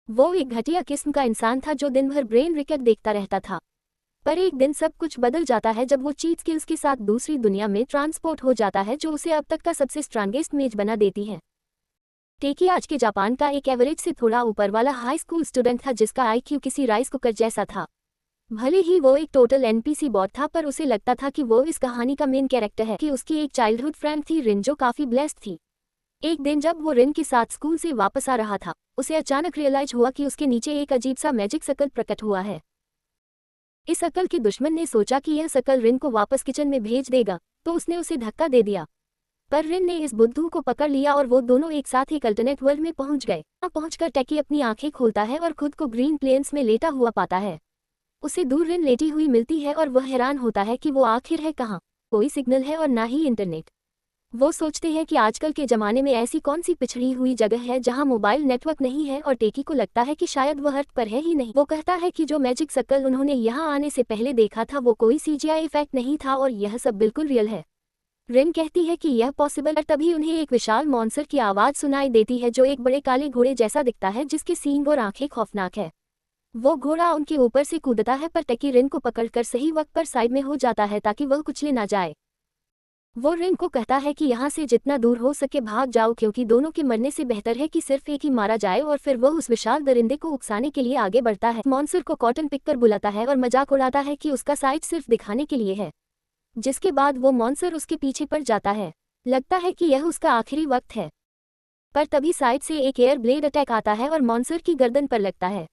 वो एक घटिया किस्म का इंसान था जो दिन भर ब्रेन रिकॉर्ड देखता रहता था। पर एक दिन सब कुछ बदल जाता है जब वो चीट स्किल्स के साथ दूसरी दुनिया में ट्रांसपोर्ट हो जाता है जो उसे अब तक का सबसे स्ट्रांगेस्ट मेज बना देती है। टेकी आज के जापान का एक एवरेज से थोड़ा ऊपर वाला हाई स्कूल स्टूडेंट था जिसका आईक्यू किसी राइस कुकर जैसा था। भले ही वो एक टोटल एनपीसी बॉट था पर उसे लगता था कि वो इस कहानी का मेन कैरेक्टर है कि उसकी एक चाइल्डहुड फ्रेंड थी रिन जो काफी ब्लेस्ड थी। एक दिन जब वो रिन के साथ स्कूल से वापस आ रहा था उसे अचानक रियलाइज हुआ कि उसके नीचे एक अजीब सा मैजिक सर्कल प्रकट हुआ है। इस अकल के दुश्मन ने सोचा कि यह सर्कल रिन को वापस किचन में भेज देगा तो उसने उसे धक्का दे दिया। पर रिन ने इस बुद्धू को पकड़ लिया और वो दोनों एक साथ एक अल्टरनेट वर्ल्ड में पहुंच गए। वहां पहुंचकर टैकी अपनी आंखें खोलता है और खुद को ग्रीन प्लेन्स में लेटा हुआ पाता है। उसे दूर रिन लेटी हुई मिलती है और वह हैरान होता है कि वो आखिर है कहाँ। कोई सिग्नल है और ना ही इंटरनेट। वो सोचते हैं कि आजकल के ज़माने में ऐसी कौन सी पिछड़ी हुई जगह है जहां मोबाइल नेटवर्क नहीं है और टेकी को लगता है कि शायद वह अर्थ पर है ही नहीं। वो कहता है कि जो मैजिक सर्कल उन्होंने यहां आने से पहले देखा था वो कोई सीजीआई इफेक्ट नहीं था और यह सब बिल्कुल रियल है। रिन कहती है कि यह पॉसिबल है। तभी उन्हें एक विशाल मॉन्स्टर की आवाज़ सुनाई देती है जो एक बड़े काले घोड़े जैसा दिखता है जिसके सींग और आंखें खौफनाक है। वो घोड़ा उनके ऊपर से कूदता है पर टेकी रिन को पकड़कर सही वक्त पर साइड में हो जाता है ताकि वह कुचले ना जाए। वो रिन को कहता है कि यहाँ से जितना दूर हो सके भाग जाओ क्योंकि दोनों के मरने से बेहतर है कि सिर्फ एक ही मारा जाए और फिर वह उस विशाल दरिंदे को उकसाने के लिए आगे बढ़ता है। मॉन्स्टर को कॉटन पिक कर बुलाता है और मजाक उड़ाता है कि उसका साइज सिर्फ दिखाने के लिए है। जिसके बाद वो मॉन्स्टर उसके पीछे पड़ जाता है। लगता है कि यह उसका आखिरी वक्त है। पर तभी साइड से एक एयर ब्लेड अटैक आता है और मॉन्स्टर की गर्दन पर लगता है।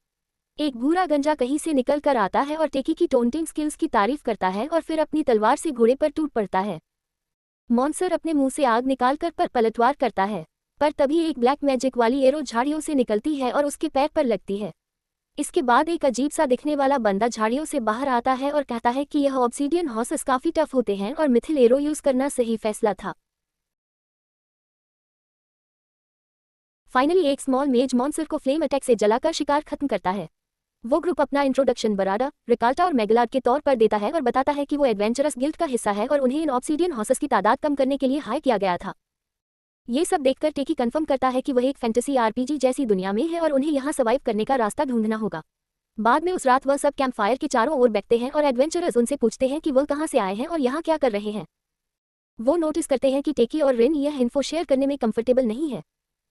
एक भूरा गंजा कहीं से निकल कर आता है और टेकी की टोंटिंग स्किल्स की तारीफ करता है और फिर अपनी तलवार से घोड़े पर टूट पड़ता है। मॉन्स्टर अपने मुंह से आग निकालकर पर पलटवार करता है। पर तभी एक ब्लैक मैजिक वाली एरो झाड़ियों से निकलती है और उसके पैर पर लगती है। इसके बाद एक अजीब सा दिखने वाला बंदा झाड़ियों से बाहर आता है और कहता है कि यह ऑब्सीडियन हॉर्सेस काफी टफ होते हैं और मिथिल एरो यूज करना सही फैसला था। फाइनली एक स्मॉल मेज मॉन्स्टर को फ्लेम अटैक से जलाकर शिकार खत्म करता है। वो ग्रुप अपना इंट्रोडक्शन बराडा, रिकाल्टा और मेगलार्ड के तौर पर देता है और बताता है कि वो एडवेंचरस गिल्ड का हिस्सा है और उन्हें इन ऑब्सीडियन हॉर्सेस की तादाद कम करने के लिए हायर किया गया था। ये सब देखकर टेकी कंफर्म करता है कि वह एक फैंटेसी आरपीजी जैसी दुनिया में है और उन्हें यहाँ सर्वाइव करने का रास्ता ढूंढना होगा। बाद में उस रात वह सब कैंप फायर के चारों ओर बैठते हैं और एडवेंचरर्स उनसे पूछते हैं कि वह कहाँ से आए हैं और यहाँ क्या कर रहे हैं। वो नोटिस करते हैं कि टेकी और रिन यह इन्फो शेयर करने में कंफर्टेबल नहीं है,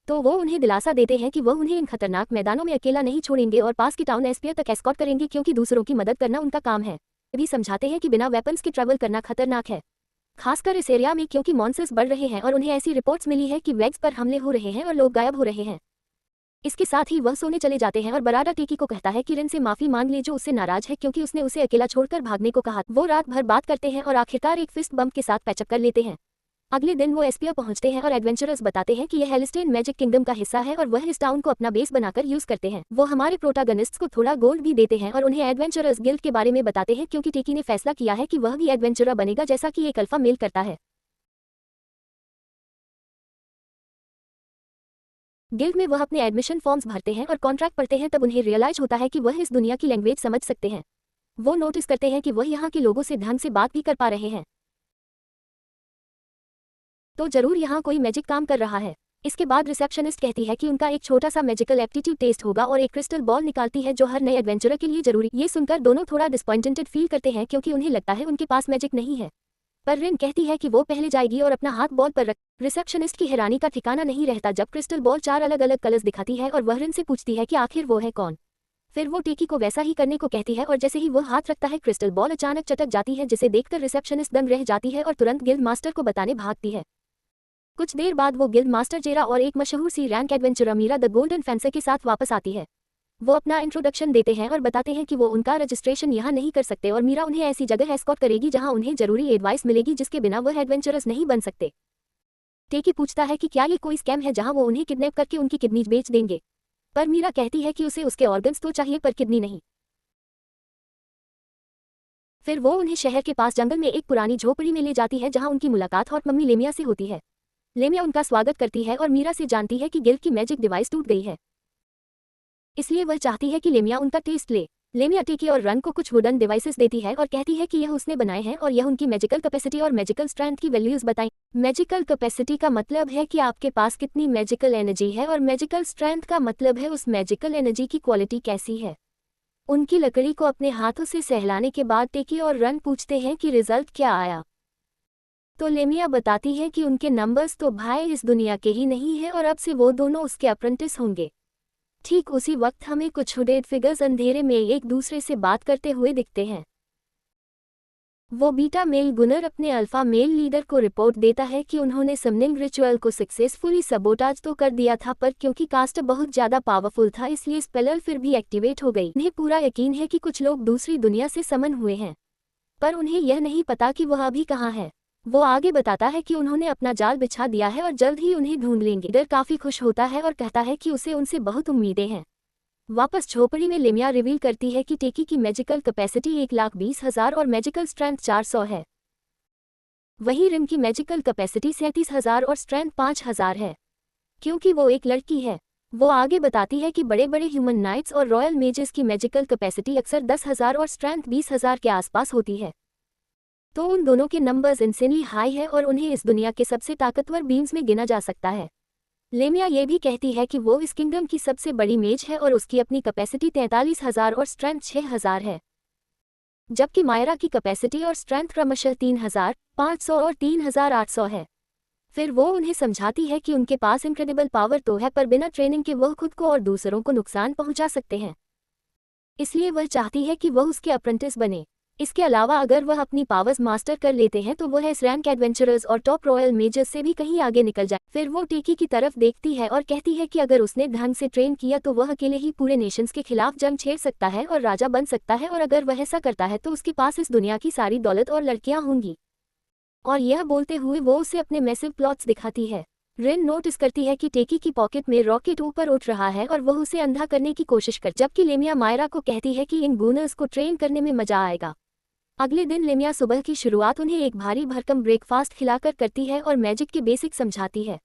तो वो उन्हें दिलासा देते हैं कि वह उन्हें इन खतरनाक मैदानों में अकेला नहीं छोड़ेंगे और पास की टाउन एस्पियर तक एस्कॉर्ट करेंगे क्योंकि दूसरों की मदद करना उनका काम है। भी समझाते हैं कि बिना वेपन्स के ट्रैवल करना खतरनाक है, खासकर इस एरिया में क्योंकि मॉन्स्टर्स बढ़ रहे हैं और उन्हें ऐसी रिपोर्ट्स मिली है कि वेग्स पर हमले हो रहे हैं और लोग गायब हो रहे हैं। इसके साथ ही वह सोने चले जाते हैं और बराडा टेकी को कहता है कि रिन से माफी मांग ले जो उससे नाराज है क्योंकि उसने उसे अकेला छोड़कर भागने को कहा। वो रात भर बात करते हैं और आखिरकार एक फिस्ट बम्प के साथ पैचअप कर लेते हैं। अगले दिन वो एस्पियर पहुंचते हैं और एडवेंचरर्स बताते हैं कि यह हेलिस्टेन मैजिक किंगडम का हिस्सा है और वह इस टाउन को अपना बेस बनाकर यूज करते हैं। वो हमारे प्रोटागनिस्ट्स को थोड़ा गोल्ड भी देते हैं और उन्हें एडवेंचरर्स गिल्ड के बारे में बताते हैं क्योंकि टेकी ने फैसला किया है कि वह भी एडवेंचरर बनेगा जैसा कि एक अल्फा मेल करता है। गिल्ड में वह अपने एडमिशन फॉर्म्स भरते हैं और कॉन्ट्रैक्ट पढ़ते हैं। तब उन्हें रियलाइज होता है कि वह इस दुनिया की लैंग्वेज समझ सकते हैं। वो नोटिस करते हैं कि वह यहाँ के लोगों से ढंग से बात भी कर पा रहे हैं, तो जरूर यहाँ कोई मैजिक काम कर रहा है। इसके बाद रिसेप्शनिस्ट कहती है कि उनका एक छोटा सा मैजिकल एप्टीट्यूड टेस्ट होगा और एक क्रिस्टल बॉल निकालती है जो हर नए एडवेंचरर के लिए जरूरी। ये सुनकर दोनों थोड़ा डिसअपॉइंटेड फील करते हैं क्योंकि उन्हें लगता है उनके पास मैजिक नहीं है। पर रिन कहती है कि वो पहले जाएगी और अपना हाथ बॉल पर रख। रिसेप्शनिस्ट की हैरानी का ठिकाना नहीं रहता जब क्रिस्टल बॉल 4 अलग अलग कलर्स दिखाती है और वह रिन से पूछती है कि आखिर वो है कौन। फिर वो टेकी को वैसा ही करने को कहती है और जैसे ही वो हाथ रखता है क्रिस्टल बॉल अचानक चटक जाती है जिसे देखकर रिसेप्शनिस्ट दंग रह जाती है और तुरंत गिल्ड मास्टर को बताने भागती है। कुछ देर बाद वो गिल्ड मास्टर जेरा और एक मशहूर C rank adventurer Meera the golden fencer के साथ वापस आती है। वो अपना इंट्रोडक्शन देते हैं और बताते हैं कि वो उनका रजिस्ट्रेशन यहाँ नहीं कर सकते और मीरा उन्हें ऐसी जगह एस्कॉर्ट करेगी जहाँ उन्हें जरूरी एडवाइस मिलेगी जिसके बिना वह एडवेंचरर्स नहीं बन सकते। टेकी पूछता है कि क्या ये कोई स्कैम है जहाँ वो उन्हें किडनैप करके उनकी किडनी बेच देंगे, पर मीरा कहती है कि उसे उसके ऑर्गन्स तो चाहिए पर किडनी नहीं। फिर वो उन्हें शहर के पास जंगल में एक पुरानी झोपड़ी में ले जाती है जहाँ उनकी मुलाकात हॉट मम्मी लेमिया से होती है। लेमिया उनका स्वागत करती है और मीरा से जानती है कि गिल्ड की मैजिक डिवाइस टूट गई है, इसलिए वह चाहती है कि लेमिया उनका टेस्ट ले। लेमिया टेकी और रन को कुछ वुडन डिवाइसेस देती है और कहती है कि यह उसने बनाए हैं और यह उनकी मैजिकल कैपेसिटी और मैजिकल स्ट्रेंथ की वैल्यूज बताएं। मैजिकल कैपेसिटी का मतलब है कि आपके पास कितनी मैजिकल एनर्जी है और मैजिकल स्ट्रेंथ का मतलब है उस मैजिकल एनर्जी की क्वालिटी कैसी है। उनकी लकड़ी को अपने हाथों से सहलाने के बाद टेकी और रन पूछते हैं कि रिजल्ट क्या आया। तो लेमिया बताती है कि उनके नंबर्स तो भाई इस दुनिया के ही नहीं है और अब से वो दोनों उसके अप्रेंटिस होंगे। ठीक उसी वक्त हमें कुछ हुडेड फिगर्स अंधेरे में एक दूसरे से बात करते हुए दिखते हैं। वो बीटा मेल गुनर अपने अल्फा मेल लीडर को रिपोर्ट देता है कि उन्होंने समनिंग रिचुअल को सक्सेसफुली सबोटाज तो कर दिया था, पर क्योंकि कास्ट बहुत ज़्यादा पावरफुल था इसलिए स्पेलर फिर भी एक्टिवेट हो गई। उन्हें पूरा यकीन है कि कुछ लोग दूसरी दुनिया से समन हुए हैं, पर उन्हें यह नहीं पता कि वह अभी कहाँ है। वो आगे बताता है कि उन्होंने अपना जाल बिछा दिया है और जल्द ही उन्हें ढूंढ लेंगे। डर काफ़ी खुश होता है और कहता है कि उसे उनसे बहुत उम्मीदें हैं। वापस झोपड़ी में लेमिया रिवील करती है कि टेकी की मैजिकल कैपेसिटी 1,20,000 और मैजिकल स्ट्रेंथ 400 है। वहीं रिम की मैजिकल कैपेसिटी 37,000 और स्ट्रेंथ 5,000 है, क्योंकि वो एक लड़की है। वो आगे बताती है कि बड़े बड़े ह्यूमन नाइट्स और रॉयल मेजेस की मैजिकल कैपेसिटी अक्सर 10,000 और स्ट्रेंथ 20,000 के आसपास होती है। तो उन दोनों के नंबर्स इंसेनली हाई है और उन्हें इस दुनिया के सबसे ताकतवर बीम्स में गिना जा सकता है। लेमिया ये भी कहती है कि वो इस किंगडम की सबसे बड़ी मेज है और उसकी अपनी कैपेसिटी 43,000 और स्ट्रेंथ 6,000 है, जबकि मायरा की कैपेसिटी और स्ट्रेंथ क्रमशः 3,500 और 3,800 है। फिर वो उन्हें समझाती है कि उनके पास इनक्रेडिबल पावर तो है, पर बिना ट्रेनिंग के वह खुद को और दूसरों को नुकसान पहुंचा सकते हैं, इसलिए वह चाहती है कि वह उसके अप्रेंटिस बने। इसके अलावा अगर वह अपनी पावर्स मास्टर कर लेते हैं तो वह इस रैंक एडवेंचरर्स और टॉप रॉयल मेजर्स से भी कहीं आगे निकल जाए। फिर वो टेकी की तरफ देखती है और कहती है कि अगर उसने ढंग से ट्रेन किया तो वह अकेले ही पूरे नेशंस के खिलाफ जंग छेड़ सकता है और राजा बन सकता है, और अगर वह ऐसा करता है तो उसके पास इस दुनिया की सारी दौलत और लड़कियां होंगी। और यह बोलते हुए वो उसे अपने मैसिव प्लॉट्स दिखाती है। रिन नोटिस करती है कि टेकी की पॉकेट में रॉकेट ऊपर उठ रहा है और वह उसे अंधा करने की कोशिश कर, जबकि लेमिया मायरा को कहती है कि इन गूनर्स को ट्रेन करने में मजा आएगा। अगले दिन लेमिया सुबह की शुरुआत उन्हें एक भारी भरकम ब्रेकफास्ट खिलाकर करती है और मैजिक के बेसिक समझाती है।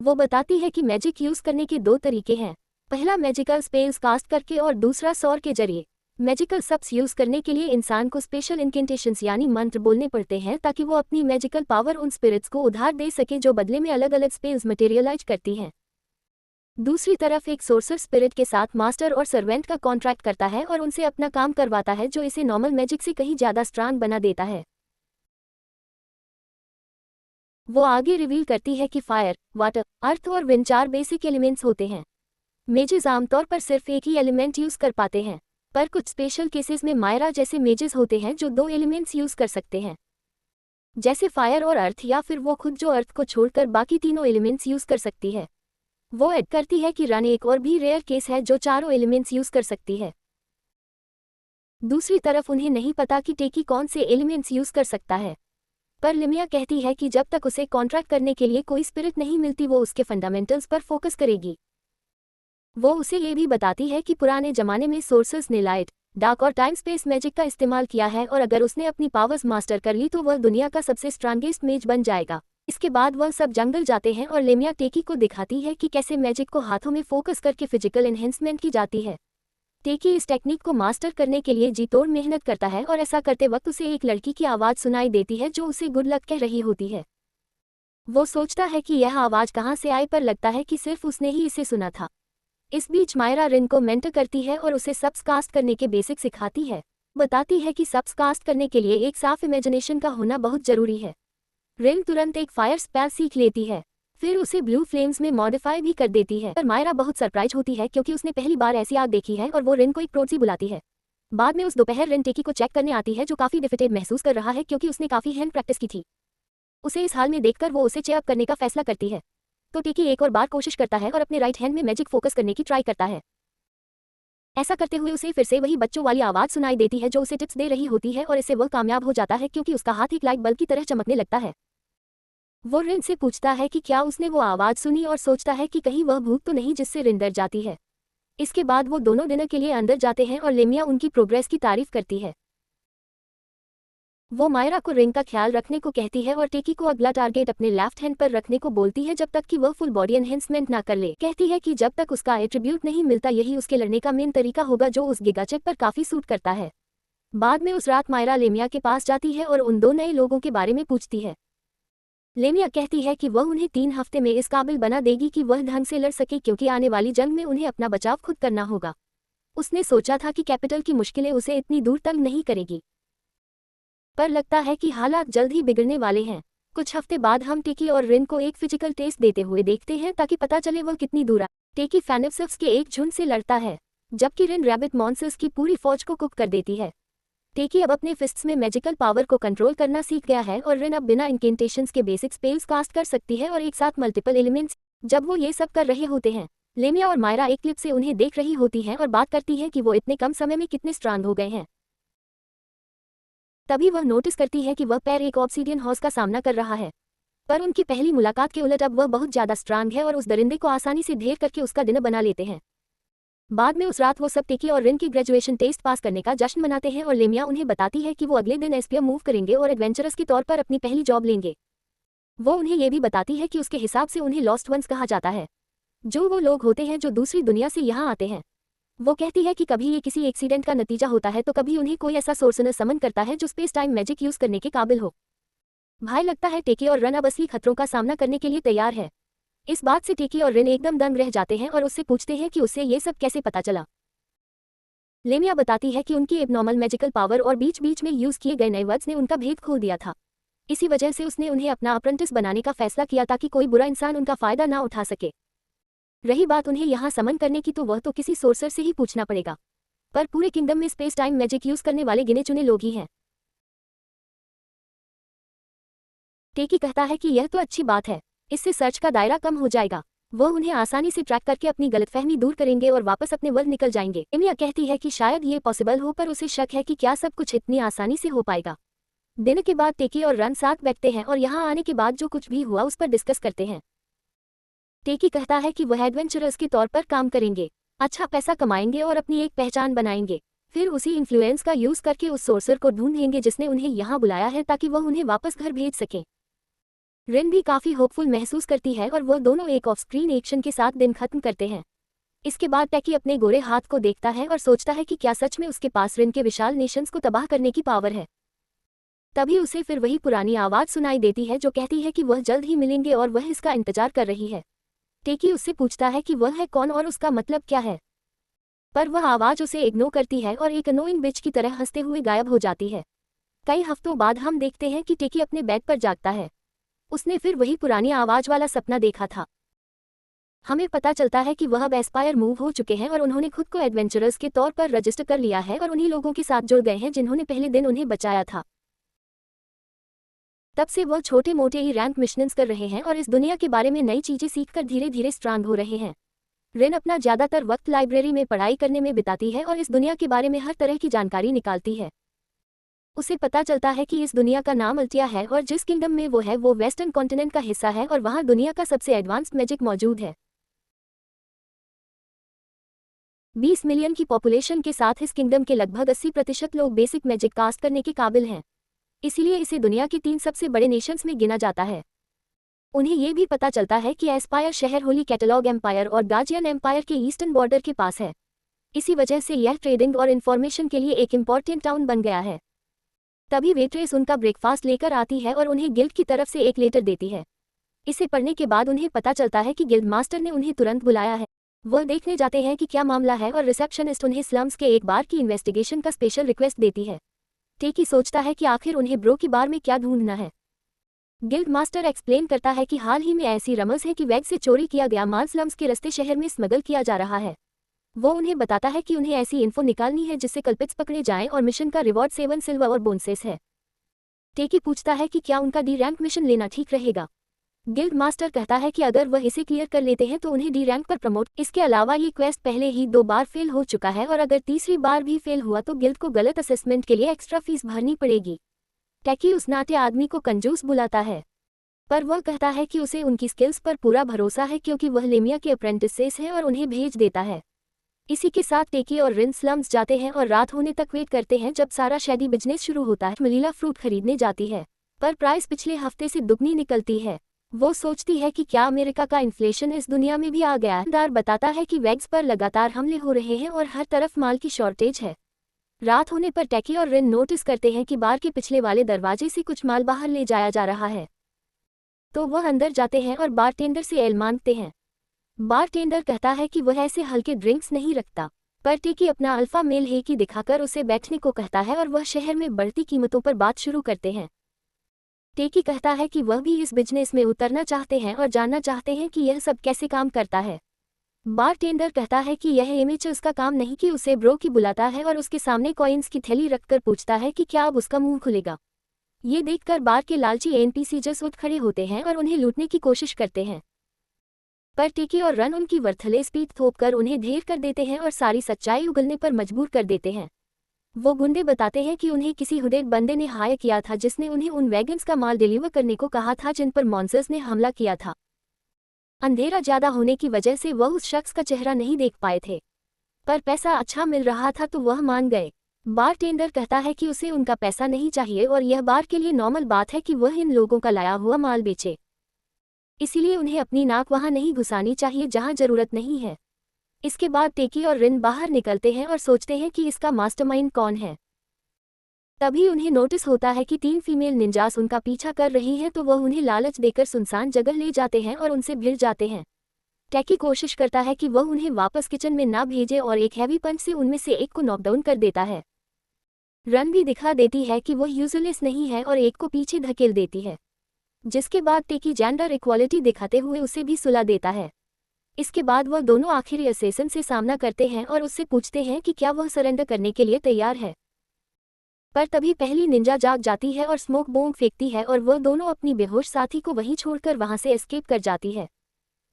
वो बताती है कि मैजिक यूज करने के 2 तरीके हैं, पहला मैजिकल स्पेल्स कास्ट करके और दूसरा सौर के जरिए। मैजिकल सब्स यूज करने के लिए इंसान को स्पेशल इनकेंटेशंस यानी मंत्र बोलने पड़ते हैं ताकि वो अपनी मैजिकल पावर उन स्पिरिट्स को उधार दे सके जो बदले में अलग अलग स्पेल्स मटेरियलाइज करती हैं। दूसरी तरफ एक सोर्सर स्पिरिट के साथ मास्टर और सर्वेंट का कॉन्ट्रैक्ट करता है और उनसे अपना काम करवाता है, जो इसे नॉर्मल मैजिक से कहीं ज़्यादा स्ट्रांग बना देता है। वो आगे रिवील करती है कि फायर, वाटर, अर्थ और विंड 4 बेसिक एलिमेंट्स होते हैं। मेजेस आमतौर पर सिर्फ एक ही एलिमेंट यूज कर पाते हैं, पर कुछ स्पेशल केसेस में मायरा जैसे मेजेस होते हैं जो 2 एलिमेंट्स यूज कर सकते हैं, जैसे फायर और अर्थ, या फिर वो खुद जो अर्थ को छोड़कर बाकी तीनों एलिमेंट्स यूज कर सकती है। वो ऐड करती है कि रन एक और भी रेयर केस है जो चारों एलिमेंट्स यूज कर सकती है। दूसरी तरफ उन्हें नहीं पता कि टेकी कौन से एलिमेंट्स यूज कर सकता है, पर लेमिया कहती है कि जब तक उसे कॉन्ट्रैक्ट करने के लिए कोई स्पिरिट नहीं मिलती वो उसके फंडामेंटल्स पर फोकस करेगी। वो उसे ये भी बताती है कि पुराने जमाने में सोर्सर्स ने लाइट, डार्क और टाइम स्पेस मैजिक का इस्तेमाल किया है और अगर उसने अपनी पावर्स मास्टर कर ली तो वह दुनिया का सबसे स्ट्रांगेस्ट मेज बन जाएगा। इसके बाद वह सब जंगल जाते हैं और लेमिया टेकी को दिखाती है कि कैसे मैजिक को हाथों में फोकस करके फिजिकल एनहेंसमेंट की जाती है। टेकी इस टेक्निक को मास्टर करने के लिए जी तोड़ मेहनत करता है और ऐसा करते वक्त उसे एक लड़की की आवाज़ सुनाई देती है जो उसे गुड लक कह रही होती है। वो सोचता है कि यह आवाज़ कहाँ से आई, पर लगता है कि सिर्फ उसने ही इसे सुना था। इस बीच मायरा रिन को मेंटर करती है और उसे सब्स कास्ट करने के बेसिक सिखाती है। बताती है कि सब्स कास्ट करने के लिए एक साफ इमेजिनेशन का होना बहुत जरूरी है। रिन तुरंत एक फायर स्पेल सीख लेती है, फिर उसे ब्लू फ्लेम्स में मॉडिफाई भी कर देती है। पर मायरा बहुत सरप्राइज होती है क्योंकि उसने पहली बार ऐसी आग देखी है और वो रिन को एक प्रोड्सी बुलाती है। बाद में उस दोपहर रिन टेकी को चेक करने आती है जो काफ़ी डिफिटेड महसूस कर रहा है क्योंकि उसने काफ़ी हैंड प्रैक्टिस की थी। उसे इस हाल में देखकर वो उसे चेयरअप करने का फैसला करती है, तो टेकी एक और बार कोशिश करता है और अपने राइट हैंड में मैजिक फोकस करने की ट्राई करता है। ऐसा करते हुए उसे फिर से वही बच्चों वाली आवाज़ सुनाई देती है जो उसे टिप्स दे रही होती है और इससे वह कामयाब हो जाता है क्योंकि उसका हाथ एक लाइट बल्ब की तरह चमकने लगता है। वो रिन से पूछता है कि क्या उसने वो आवाज़ सुनी और सोचता है कि कहीं वह भूत तो नहीं जिससे रिन डर जाती है। इसके बाद वो दोनों डिनर के लिए अंदर जाते हैं और लेमिया उनकी प्रोग्रेस की तारीफ करती है। वो मायरा को रिंग का ख्याल रखने को कहती है और टेकी को अगला टारगेट अपने लेफ्ट हैंड पर रखने को बोलती है जब तक कि वह फुल बॉडी एनहेंसमेंट ना कर ले। कहती है कि जब तक उसका एट्रीब्यूट नहीं मिलता यही उसके लड़ने का मेन तरीका होगा जो उस गिगाचेक पर काफी सूट करता है। बाद में उस रात मायरा लेमिया के पास जाती है और उन 2 नए लोगों के बारे में पूछती है। लेमिया कहती है कि वह उन्हें 3 हफ्ते में इस काबिल बना देगी कि वह ढंग से लड़ सके क्योंकि आने वाली जंग में उन्हें अपना बचाव खुद करना होगा। उसने सोचा था कि कैपिटल की मुश्किलें उसे इतनी दूर तक नहीं करेगी, पर लगता है कि हालात जल्द ही बिगड़ने वाले हैं। कुछ हफ्ते बाद हम टेकी और रिन को एक फिजिकल टेस्ट देते हुए देखते हैं ताकि पता चले वह कितनी दूर आ। टेकी फैनिप्सिफ्स के एक झुंड से लड़ता है जबकि रिन रैबिट मॉन्स्टर्स की पूरी फौज को कुक कर देती है। टेकी अब अपने फिस्ट्स में मैजिकल पावर को कंट्रोल करना सीख गया है और रिन अब बिना इंकेंटेशंस के बेसिक स्पेल्स कास्ट कर सकती है और एक साथ मल्टीपल एलिमेंट्स। जब वो ये सब कर रहे होते हैं, लेमिया और मायरा एक क्लिप से उन्हें देख रही होती हैं और बात करती हैं कि वो इतने कम समय में कितने स्ट्रांग हो गए हैं। तभी वह नोटिस करती है कि वह पैर एक ऑब्सीडियन हॉर्स का सामना कर रहा है, पर उनकी पहली मुलाकात के उलट अब वह बहुत ज्यादा स्ट्रांग है और उस दरिंदे को आसानी से ढेर करके उसका डिनर बना लेते हैं। बाद में उस रात वो सब टेकी और रिन की ग्रेजुएशन टेस्ट पास करने का जश्न मनाते हैं और लेमिया उन्हें बताती है कि वो अगले दिन एस्पियर मूव करेंगे और एडवेंचरस के तौर पर अपनी पहली जॉब लेंगे। वो उन्हें ये भी बताती है कि उसके हिसाब से उन्हें लॉस्ट वंस कहा जाता है, जो वो लोग होते हैं जो दूसरी दुनिया से यहाँ आते हैं। वो कहती है कि कभी ये किसी एक्सीडेंट का नतीजा होता है तो कभी उन्हें कोई ऐसा सोर्सनर समन करता है जो स्पेस टाइम मैजिक यूज करने के काबिल हो। भाई लगता है टेकी और रन अब असली खतरों का सामना करने के लिए तैयार है। इस बात से टेकी और रिन एकदम दंग रह जाते हैं और उससे पूछते हैं कि उससे ये सब कैसे पता चला। लेमिया बताती है कि उनकी एबनॉर्मल मैजिकल पावर और बीच बीच में यूज किए गए नए वर्ड्स ने उनका भेद खोल दिया था। इसी वजह से उसने उन्हें अपना अप्रेंटिस बनाने का फैसला किया ताकि कोई बुरा इंसान उनका फायदा ना उठा सके। रही बात उन्हें यहाँ समन करने की तो वह तो किसी सोर्सर से ही पूछना पड़ेगा, पर पूरे किंगडम में स्पेस टाइम मैजिक यूज करने वाले गिने चुने लोग ही हैं। टेकी कहता है कि यह तो अच्छी बात है, इससे सर्च का दायरा कम हो जाएगा। वह उन्हें आसानी से ट्रैक करके अपनी गलतफहमी दूर करेंगे और वापस अपने वर्ल्ड निकल जाएंगे। लेमिया कहती है कि शायद ये पॉसिबल हो, पर उसे शक है कि क्या सब कुछ इतनी आसानी से हो पाएगा। दिन के बाद टेकी और रन साथ बैठते हैं और यहाँ आने के बाद जो कुछ भी हुआ उस पर डिस्कस करते हैं। टेकी कहता है कि वह एडवेंचरर्स के तौर पर काम करेंगे, अच्छा पैसा कमाएंगे और अपनी एक पहचान बनाएंगे। फिर उसी इन्फ्लुएंस का यूज करके उस सोर्सर को ढूंढेंगे जिसने उन्हें यहाँ बुलाया है ताकि वह उन्हें वापस घर भेज सके। रिन भी काफी होपफुल महसूस करती है और वह दोनों एक ऑफ स्क्रीन एक्शन के साथ दिन खत्म करते हैं। इसके बाद टेकी अपने गोरे हाथ को देखता है और सोचता है कि क्या सच में उसके पास रिन के विशाल नेशंस को तबाह करने की पावर है। तभी उसे फिर वही पुरानी आवाज सुनाई देती है जो कहती है कि वह जल्द ही मिलेंगे और वह इसका इंतजार कर रही है। टेकी उससे पूछता है कि वह है कौन और उसका मतलब क्या है, पर वह आवाज उसे इग्नोर करती है और एक अनोइंग बिच की तरह हंसते हुए गायब हो जाती है। कई हफ्तों बाद हम देखते हैं कि टेकी अपने बेड पर जागता है। उसने फिर वही पुरानी आवाज वाला सपना देखा था। हमें पता चलता है कि वह अब एस्पायर मूव हो चुके हैं और उन्होंने खुद को एडवेंचरर्स के तौर पर रजिस्टर कर लिया है और उन्हीं लोगों के साथ जुड़ गए हैं जिन्होंने पहले दिन उन्हें बचाया था। तब से वह छोटे मोटे ही रैंक मिशंस कर रहे हैं और इस दुनिया के बारे में नई चीजें सीखकर धीरे धीरे स्ट्रांग हो रहे हैं। रिन अपना ज्यादातर वक्त लाइब्रेरी में पढ़ाई करने में बिताती है और इस दुनिया के बारे में हर तरह की जानकारी निकालती है। उसे पता चलता है कि इस दुनिया का नाम अल्टिया है और जिस किंगडम में वो है वो वेस्टर्न कॉन्टिनेंट का हिस्सा है और वहाँ दुनिया का सबसे एडवांस्ड मैजिक मौजूद है। 20 मिलियन की पॉपुलेशन के साथ इस किंगडम के लगभग 80% लोग बेसिक मैजिक कास्ट करने के काबिल हैं। इसीलिए इसे दुनिया के 3 सबसे बड़े नेशंस में गिना जाता है। उन्हें ये भी पता चलता है कि एस्पायर शहर होली कैटलॉग एम्पायर और गार्जियन एम्पायर के ईस्टर्न बॉर्डर के पास है। इसी वजह से यह ट्रेडिंग और इन्फॉर्मेशन के लिए एक इम्पॉर्टेंट टाउन बन गया है। तभी वेट्रेस उनका ब्रेकफास्ट लेकर आती है और उन्हें गिल्ड की तरफ से एक लेटर देती है। इसे पढ़ने के बाद उन्हें पता चलता है कि गिल्ड मास्टर ने उन्हें तुरंत बुलाया है। वह देखने जाते हैं कि क्या मामला है और रिसेप्शनिस्ट उन्हें स्लम्स के एक बार की इन्वेस्टिगेशन का स्पेशल रिक्वेस्ट देती है। टेकी सोचता है कि आखिर उन्हें ब्रो की बार में क्या ढूंढना है। गिल्ड मास्टर एक्सप्लेन करता है कि हाल ही में ऐसी रमज है कि वैग से चोरी किया गया माल स्लम्स के रास्ते शहर में स्मगल किया जा रहा है। वो उन्हें बताता है कि उन्हें ऐसी इन्फो निकालनी है जिससे कल्पिट्स पकड़े जाएं और मिशन का रिवॉर्ड 7 सिल्वर और बोनसेस है। टेकी पूछता है कि क्या उनका डी रैंक मिशन लेना ठीक रहेगा। गिल्ड मास्टर कहता है कि अगर वह इसे क्लियर कर लेते हैं तो उन्हें डी रैंक पर प्रमोट। इसके अलावा ये क्वेस्ट पहले ही 2 बार फेल हो चुका है और अगर तीसरी बार भी फेल हुआ तो गिल्ड को गलत असेसमेंट के लिए एक्स्ट्रा फीस भरनी पड़ेगी। टेकी उस नाटे आदमी को कंजूस बुलाता है, पर वह कहता है कि उसे उनकी स्किल्स पर पूरा भरोसा है क्योंकि वह लेमिया के अप्रेंटिसेस हैं और उन्हें भेज देता है। इसी के साथ टेकी और रिन स्लम्स जाते हैं और रात होने तक वेट करते हैं जब सारा शैडी बिजनेस शुरू होता है। मनीला फ्रूट खरीदने जाती है पर प्राइस पिछले हफ्ते से दुगनी निकलती है। वो सोचती है कि क्या अमेरिका का इन्फ्लेशन इस दुनिया में भी आ गया है। दुकानदार बताता है कि वैग्स पर लगातार हमले हो रहे हैं और हर तरफ माल की शॉर्टेज है। रात होने पर टेकी और रिन नोटिस करते हैं कि बार के पिछले वाले दरवाजे से कुछ माल बाहर ले जाया जा रहा है। तो वह अंदर जाते हैं और बारटेंडर से एल मांगते हैं। बारटेंडर कहता है कि वह ऐसे हल्के ड्रिंक्स नहीं रखता, पर टेकी अपना अल्फा मेल है कि दिखाकर उसे बैठने को कहता है और वह शहर में बढ़ती कीमतों पर बात शुरू करते हैं। टेकी कहता है कि वह भी इस बिजनेस में उतरना चाहते हैं और जानना चाहते हैं कि यह सब कैसे काम करता है। बारटेंडर कहता है कि यह इमेज उसका काम नहीं कि उसे ब्रो की बुलाता है और उसके सामने कॉइन्स की थैली रखकर पूछता है कि क्या अब उसका मुंह खुलेगा। ये देखकर बार के लालची एनपीसी जस उठ खड़े होते हैं और उन्हें लूटने की कोशिश करते हैं, पर टेकी और रन उनकी वर्थलेस पीठ थोपकर उन्हें ढेर कर देते हैं और सारी सच्चाई उगलने पर मजबूर कर देते हैं। वो गुंडे बताते हैं कि उन्हें किसी हुडेड बंदे ने हायर किया था जिसने उन्हें उन वैगन्स का माल डिलीवर करने को कहा था जिन पर मॉन्स्टर्स ने हमला किया था। अंधेरा ज्यादा होने की वजह से वह उस शख्स का चेहरा नहीं देख पाए थे, पर पैसा अच्छा मिल रहा था तो वह मान गए। बारटेंडर कहता है कि उसे उनका पैसा नहीं चाहिए और यह बार के लिए नॉर्मल बात है कि वह इन लोगों का लाया हुआ माल बेचे, इसीलिए उन्हें अपनी नाक वहां नहीं घुसानी चाहिए जहां जरूरत नहीं है। इसके बाद टेकी और रिन बाहर निकलते हैं और सोचते हैं कि इसका मास्टरमाइंड कौन है। तभी उन्हें नोटिस होता है कि 3 फीमेल निंजास उनका पीछा कर रही हैं, तो वह उन्हें लालच देकर सुनसान जगह ले जाते हैं और उनसे भिड़ जाते हैं। टेकी कोशिश करता है कि वह उन्हें वापस किचन में ना भेजे और एक हैवी पंच से उनमें से एक को नॉकडाउन कर देता है। रन भी दिखा देती है कि वह यूजलेस नहीं है और एक को पीछे धकेल देती है, जिसके बाद टेकी जेंडर इक्वालिटी दिखाते हुए उसे भी सुला देता है। इसके बाद वह दोनों आखिरी असेसन से सामना करते हैं और उससे पूछते हैं कि क्या वह सरेंडर करने के लिए तैयार है। पर तभी पहली निंजा जाग जाती है और स्मोक बॉम्ब फेंकती है और वह दोनों अपनी बेहोश साथी को वहीं छोड़कर वहां से एस्केप कर जाती है।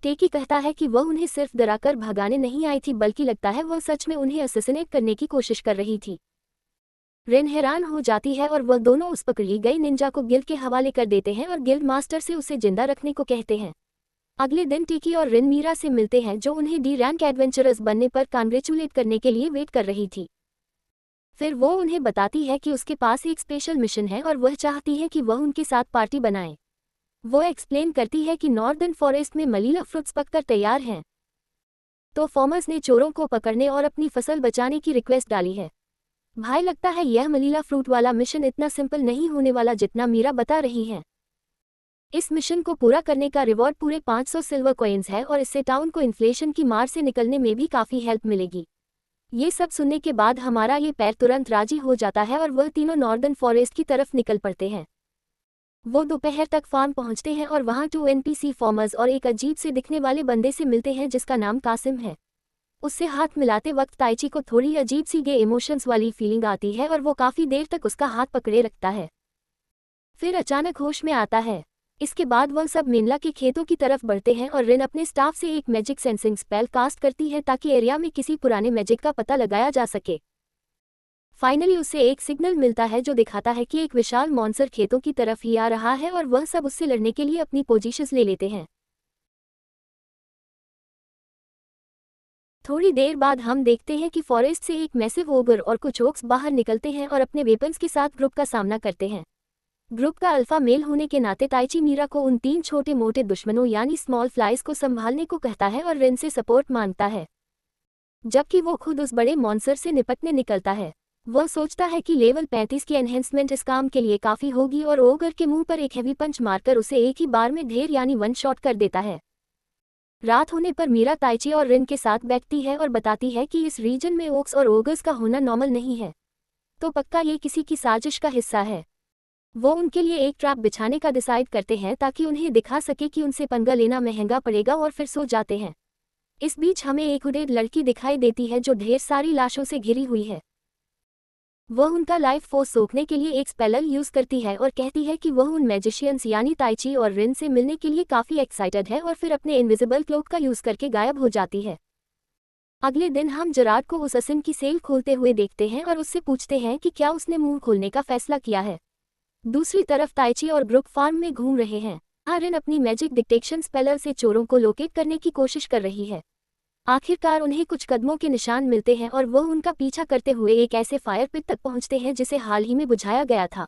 टेकी कहता है कि वह उन्हें सिर्फ डराकर भगाने नहीं आई थी, बल्कि लगता है वह सच में उन्हें असैसिनेट करने की कोशिश कर रही थी। रिन हैरान हो जाती है और वह दोनों उस पकड़ी गई निंजा को गिल्ड के हवाले कर देते हैं और गिल्ड मास्टर से उसे जिंदा रखने को कहते हैं। अगले दिन टेकी और रिन मीरा से मिलते हैं जो उन्हें डी रैंक एडवेंचरर्स बनने पर कांग्रेचुलेट करने के लिए वेट कर रही थी। फिर वो उन्हें बताती है कि उसके पास एक स्पेशल मिशन है और वह चाहती है कि वह उनके साथ पार्टी बनाए। वो एक्सप्लेन करती है कि नॉर्दर्न फॉरेस्ट में मलीला फ्रूट्स पककर तैयार हैं, तो फार्मर्स ने चोरों को पकड़ने और अपनी फसल बचाने की रिक्वेस्ट डाली है। भाई लगता है यह मलीला फ्रूट वाला मिशन इतना सिंपल नहीं होने वाला जितना मीरा बता रही है। इस मिशन को पूरा करने का रिवॉर्ड पूरे 500 सिल्वर कॉइन्स है और इससे टाउन को इन्फ्लेशन की मार से निकलने में भी काफ़ी हेल्प मिलेगी। ये सब सुनने के बाद हमारा ये पैर तुरंत राजी हो जाता है और वह तीनों नॉर्दर्न फॉरेस्ट की तरफ निकल पड़ते हैं। वो दोपहर तक फार्म पहुंचते हैं और वहां 2 एनपीसी फार्मर्स और एक अजीब से दिखने वाले बंदे से मिलते हैं जिसका नाम कासिम है। उससे हाथ मिलाते वक्त ताइची को थोड़ी अजीब सी गे इमोशंस वाली फीलिंग आती है और वो काफ़ी देर तक उसका हाथ पकड़े रखता है, फिर अचानक होश में आता है। इसके बाद वह सब मेनला के खेतों की तरफ बढ़ते हैं और रिन अपने स्टाफ से एक मैजिक सेंसिंग स्पेल कास्ट करती है ताकि एरिया में किसी पुराने मैजिक का पता लगाया जा सके। फाइनली उसे एक सिग्नल मिलता है जो दिखाता है कि एक विशाल मॉन्स्टर खेतों की तरफ ही आ रहा है और वह सब उससे लड़ने के लिए अपनी पोजीशंस ले लेते हैं। थोड़ी देर बाद हम देखते हैं कि फॉरेस्ट से एक मैसिव ओगर और कुछ ओक्स बाहर निकलते हैं और अपने वेपन्स के साथ ग्रुप का सामना करते हैं। ग्रुप का अल्फा मेल होने के नाते ताइची मीरा को उन 3 छोटे मोटे दुश्मनों यानी स्मॉल फ्लाइज को संभालने को कहता है और रिन से सपोर्ट मांगता है, जबकि वो खुद उस बड़े मॉन्स्टर से निपटने निकलता है। वह सोचता है कि लेवल 35 की एनहेंसमेंट इस काम के लिए काफ़ी होगी और ओगर के मुंह पर एक हैवी पंच मारकर उसे एक ही बार में ढेर यानी 1 शॉट कर देता है। रात होने पर मीरा ताइची और रिन के साथ बैठती है और बताती है कि इस रीजन में ओक्स और ओगर्स का होना नॉर्मल नहीं है, तो पक्का ये किसी की साजिश का हिस्सा है। वो उनके लिए एक ट्रैप बिछाने का डिसाइड करते हैं ताकि उन्हें दिखा सके कि उनसे पंगा लेना महंगा पड़ेगा और फिर सो जाते हैं। इस बीच हमें एक हुडेड लड़की दिखाई देती है जो ढेर सारी लाशों से घिरी हुई है। वह उनका लाइफ फोर्स सोखने के लिए एक स्पेल यूज करती है और कहती है कि वह उन मैजिशियंस यानी ताइची और रिन से मिलने के लिए काफ़ी एक्साइटेड है और फिर अपने इनविजिबल क्लोक का यूज करके गायब हो जाती है। अगले दिन हम जराड को उस असिन की सेल खोलते हुए देखते हैं और उससे पूछते हैं कि क्या उसने मुंह खोलने का फैसला किया है। दूसरी तरफ ताइची और ब्रुक फार्म में घूम रहे हैं। रिन अपनी मैजिक डिटेक्शन स्पेलर से चोरों को लोकेट करने की कोशिश कर रही है। आखिरकार उन्हें कुछ कदमों के निशान मिलते हैं और वो उनका पीछा करते हुए एक ऐसे फायर पिट तक पहुंचते हैं जिसे हाल ही में बुझाया गया था।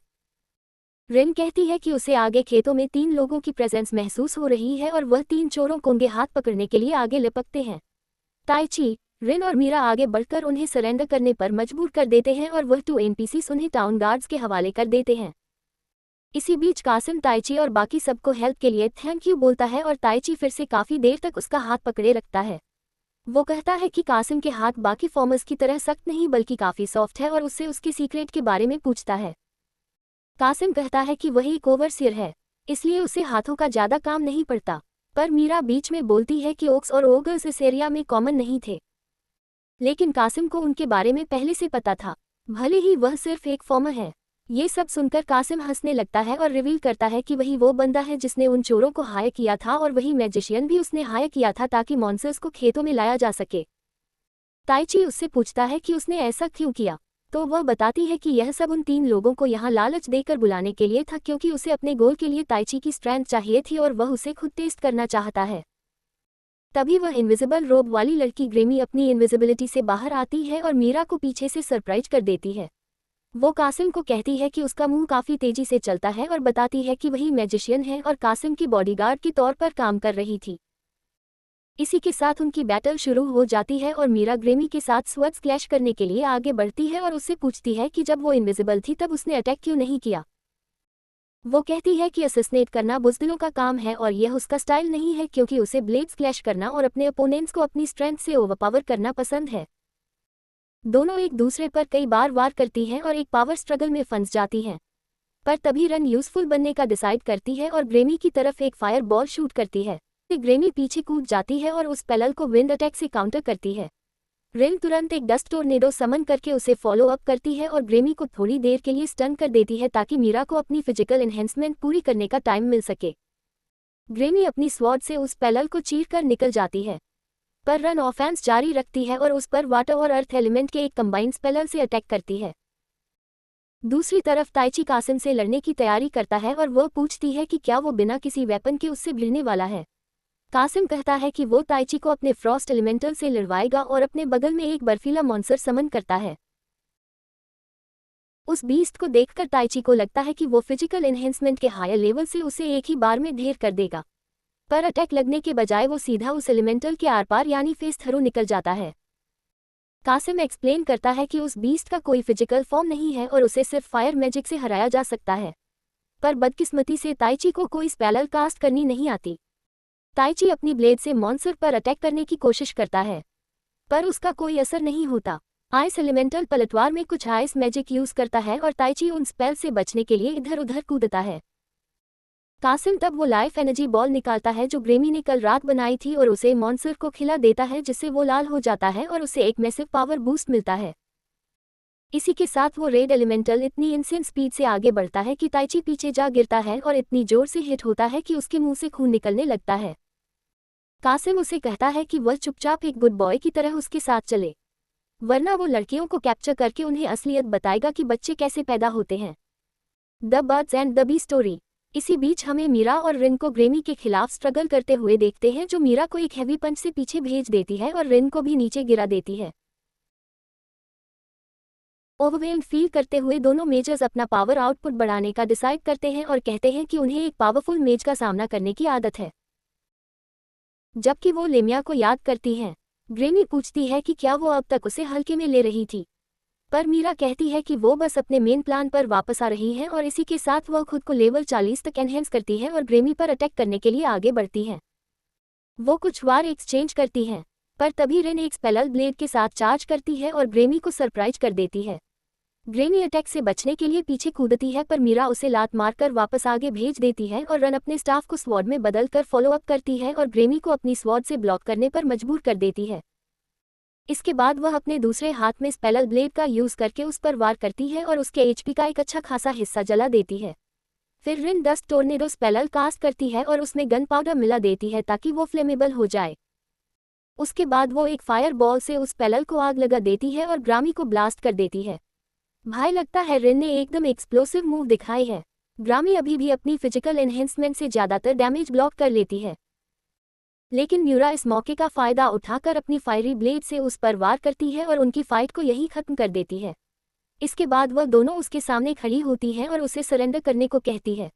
रिन कहती है कि उसे आगे खेतों में 3 लोगों की प्रेजेंस महसूस हो रही है और वह 3 चोरों को उनके हाथ पकड़ने के लिए आगे लपकते हैं। ताइची, रिन और मीरा आगे बढ़कर उन्हें सरेंडर करने पर मजबूर कर देते हैं और वह 2 एनपीसीज उन्हें टाउन गार्ड्स के हवाले कर देते हैं। इसी बीच कासिम ताइची और बाकी सबको हेल्प के लिए थैंक यू बोलता है और ताइची फिर से काफी देर तक उसका हाथ पकड़े रखता है। वो कहता है कि कासिम के हाथ बाकी फॉर्मर्स की तरह सख्त नहीं बल्कि काफी सॉफ्ट है और उससे उसके सीक्रेट के बारे में पूछता है। कासिम कहता है कि वही एक ओवरसियर है, इसलिए उसे हाथों का ज्यादा काम नहीं पड़ता। पर मीरा बीच में बोलती है कि ओक्स और ओगर्स इस एरिया में कॉमन नहीं थे, लेकिन कासिम को उनके बारे में पहले से पता था, भले ही वह सिर्फ एक फॉर्मर है। ये सब सुनकर कासिम हंसने लगता है और रिवील करता है कि वही वो बंदा है जिसने उन चोरों को हायर किया था और वही मैजिशियन भी उसने हायर किया था ताकि मॉन्स्टर्स को खेतों में लाया जा सके। ताइची उससे पूछता है कि उसने ऐसा क्यों किया, तो वह बताती है कि यह सब उन 3 लोगों को यहाँ लालच देकर बुलाने के लिए था क्योंकि उसे अपने गोल के लिए ताइची की स्ट्रेंथ चाहिए थी और वह उसे खुद टेस्ट करना चाहता है। तभी वह इनविजिबल रोब वाली लड़की ग्रेमी अपनी इनविजिबिलिटी से बाहर आती है और मीरा को पीछे से सरप्राइज कर देती है। वो कासिम को कहती है कि उसका मुंह काफी तेजी से चलता है और बताती है कि वही मैजिशियन है और कासिम की बॉडीगार्ड के तौर पर काम कर रही थी। इसी के साथ उनकी बैटल शुरू हो जाती है और मीरा ग्रेमी के साथ स्वर्ड्स क्लैश करने के लिए आगे बढ़ती है और उससे पूछती है कि जब वो इनविजिबल थी तब उसने अटैक क्यों नहीं किया। वो कहती है कि असैसिनेट करना बुज़दिलों का काम है और यह उसका स्टाइल नहीं है क्योंकि उसे ब्लेड्स क्लैश करना और अपने अपोनेंट्स को अपनी स्ट्रेंथ से ओवरपावर करना पसंद है। दोनों एक दूसरे पर कई बार वार करती हैं और एक पावर स्ट्रगल में फंस जाती हैं। पर तभी रन यूजफुल बनने का डिसाइड करती है और ग्रेमी की तरफ एक फायर बॉल शूट करती है। ग्रेमी पीछे कूद जाती है और उस पेलल को विंड अटैक से काउंटर करती है। रिन तुरंत एक डस्ट टोर्नेडो समन करके उसे फॉलो अप करती है और ग्रेमी को थोड़ी देर के लिए स्टन कर देती है ताकि मीरा को अपनी फिजिकल एनहेंसमेंट पूरी करने का टाइम मिल सके। ग्रेमी अपनी स्वॉर्ड से उस पेलल को चीर कर निकल जाती है, पर रन ऑफेंस जारी रखती है और उस पर वाटर और अर्थ एलिमेंट के एक कंबाइंड स्पेलल से अटैक करती है। दूसरी तरफ ताइची कासिम से लड़ने की तैयारी करता है और वह पूछती है कि क्या वो बिना किसी वेपन के उससे भिड़ने वाला है। कासिम कहता है कि वो ताइची को अपने फ्रॉस्ट एलिमेंटल से लड़वाएगा और अपने बगल में एक बर्फीला मॉन्स्टर समन करता है। उस बीस्ट को देखकर ताइची को लगता है कि वो फिजिकल एनहेंसमेंट के हायर लेवल से उसे एक ही बार में ढेर कर देगा, पर अटैक लगने के बजाय वो सीधा उस एलिमेंटल के आर पार यानी फेस थ्रू निकल जाता है। कासिम एक्सप्लेन करता है कि उस बीस्ट का कोई फिजिकल फॉर्म नहीं है और उसे सिर्फ फायर मैजिक से हराया जा सकता है, पर बदकिस्मती से ताइची को कोई स्पेल कास्ट करनी नहीं आती। ताइची अपनी ब्लेड से मॉन्स्टर पर अटैक करने की कोशिश करता है, पर उसका कोई असर नहीं होता। आइस एलिमेंटल पलटवार में कुछ आइस मैजिक यूज करता है और ताइची उन स्पेल से बचने के लिए इधर उधर कूदता है। कासिम तब वो लाइफ एनर्जी बॉल निकालता है जो ग्रेमी ने कल रात बनाई थी और उसे मॉन्स्टर को खिला देता है जिससे वो लाल हो जाता है और उसे एक मैसिव पावर बूस्ट मिलता है। इसी के साथ वो रेड एलिमेंटल इतनी इंसेंट स्पीड से आगे बढ़ता है कि ताइची पीछे जा गिरता है और इतनी जोर से हिट होता है कि उसके मुंह से खून निकलने लगता है। कासिम उसे कहता है कि वह चुपचाप एक गुड बॉय की तरह उसके साथ चले, वरना वो लड़कियों को कैप्चर करके उन्हें असलियत बताएगा कि बच्चे कैसे पैदा होते हैं। The birds and the bee story. इसी बीच हमें मीरा और रिन को ग्रेमी के खिलाफ स्ट्रगल करते हुए देखते हैं जो मीरा को एक हैवी पंच से पीछे भेज देती है और रिन को भी नीचे गिरा देती है। ओवरवेल्ड फील करते हुए दोनों मेजर्स अपना पावर आउटपुट बढ़ाने का डिसाइड करते हैं और कहते हैं कि उन्हें एक पावरफुल मेज का सामना करने की आदत है। जबकि वो लेमिया को याद करती हैं, ग्रेमी पूछती है कि क्या वो अब तक उसे हल्के में ले रही थी, पर मीरा कहती है कि वो बस अपने मेन प्लान पर वापस आ रही है और इसी के साथ वह खुद को लेवल 40 तक एनहेंस करती है और ग्रेमी पर अटैक करने के लिए आगे बढ़ती है। वो कुछ वार एक्सचेंज करती हैं, पर तभी रिन एक स्पेलल ब्लेड के साथ चार्ज करती है और ग्रेमी को सरप्राइज कर देती है। ग्रेमी अटैक से बचने के लिए पीछे कूदती है पर मीरा उसे लात मारकर वापस आगे भेज देती है और रन अपने स्टाफ को स्वॉर्ड में बदलकर फॉलो अप करती है और ग्रेमी को अपनी स्वॉर्ड से ब्लॉक करने पर मजबूर कर देती है। इसके बाद वह अपने दूसरे हाथ में स्पेलल ब्लेड का यूज करके उस पर वार करती है और उसके एचपी का एक अच्छा खासा हिस्सा जला देती है। फिर रिन डस्ट टोर्नेडो स्पेलल कास्ट करती है और उसमें गन पाउडर मिला देती है ताकि वो फ्लेमेबल हो जाए। उसके बाद वो एक फायर बॉल से उस स्पेलल को आग लगा देती है और ग्रामी को ब्लास्ट कर देती है। भाई लगता है रिन ने एकदम एक्सप्लोसिव मूव दिखाई है। ग्रामी अभी भी अपनी फिजिकल एनहेंसमेंट से ज्यादातर डैमेज ब्लॉक कर लेती है। लेकिन म्यूरा इस मौके का फायदा उठाकर अपनी फायरी ब्लेड से उस पर वार करती है और उनकी फाइट को यही खत्म कर देती है। इसके बाद वह दोनों उसके सामने खड़ी होती हैं और उसे सरेंडर करने को कहती है।